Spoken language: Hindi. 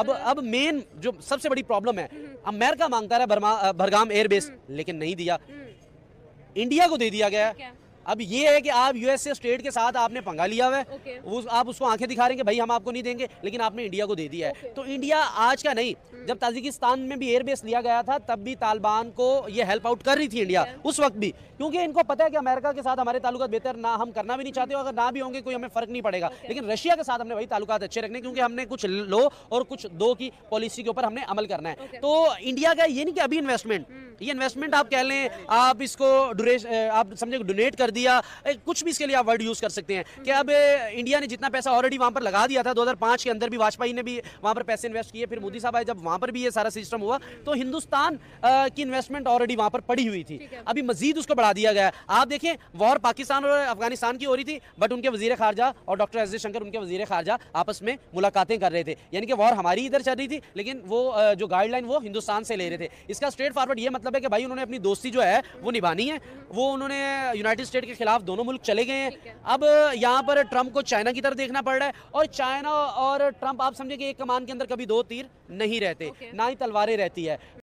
अब मेन जो सबसे बड़ी प्रॉब्लम है, अमेरिका मांगता रहा भरगाम एयरबेस, लेकिन नहीं दिया, इंडिया को दे दिया गया है। अब ये है कि आप यूएसए स्टेट के साथ आपने पंगा लिया हुआ है, आप उसको आंखें दिखा रहे हैं कि भाई हम आपको नहीं देंगे, लेकिन आपने इंडिया को दे दिया है। तो इंडिया आज का नहीं, जब ताजिकिस्तान में भी एयरबेस लिया गया था तब भी तालिबान को ये हेल्प आउट कर रही थी इंडिया उस वक्त भी, क्योंकि इनको पता है कि अमेरिका के साथ हमारे ताल्लुकात बेहतर ना हम करना भी नहीं चाहते, अगर ना भी होंगे कोई हमें फर्क नहीं पड़ेगा, लेकिन रशिया के साथ हमने वही ताल्लुकात अच्छे रखने, क्योंकि हमने कुछ लो और कुछ दो की पॉलिसी के ऊपर हमने अमल करना है। तो इंडिया का ये नहीं कि अभी इन्वेस्टमेंट, ये इन्वेस्टमेंट आप कह लें, आप इसको आप समझे डोनेट कर दिया, कुछ भी इसके लिए आप वर्ड यूज कर सकते हैं कि अब इंडिया ने जितना पैसा ऑलरेडी वहां पर लगा दिया था, 2005 के अंदर भी वाजपेयी ने भी वहां पर पैसे इन्वेस्ट किए, फिर मोदी साहब आए जब वहां पर भी ये सारा सिस्टम हुआ, तो हिंदुस्तान की इन्वेस्टमेंट ऑलरेडी वहां पर पड़ी हुई थी, अभी मजीद उसको बढ़ा दिया गया। आप देखें वॉर पाकिस्तान और अफगानिस्तान की हो रही थी, बट उनके वजीर खारजा और डॉक्टर एस जयशंकर उनके वजीर खारजा आपस में मुलाकातें कर रहे थे, यानी कि वॉर हमारी इधर चल रही थी, लेकिन वो जो गाइडलाइन वो हिंदुस्तान से ले रहे थे। इसका स्ट्रेट फॉरवर्ड ये मतलब है कि भाई उन्होंने अपनी दोस्ती जो है वो निभानी है, वो उन्होंने यूनाइटेड स्टेट के खिलाफ दोनों मुल्क चले गए हैं। अब यहाँ पर ट्रंप को चाइना की तरफ देखना पड़ रहा है, और चाइना और ट्रंप आप समझे कि एक कमान के अंदर कभी दो तीर नहीं रहते, ना ही तलवारें रहती है।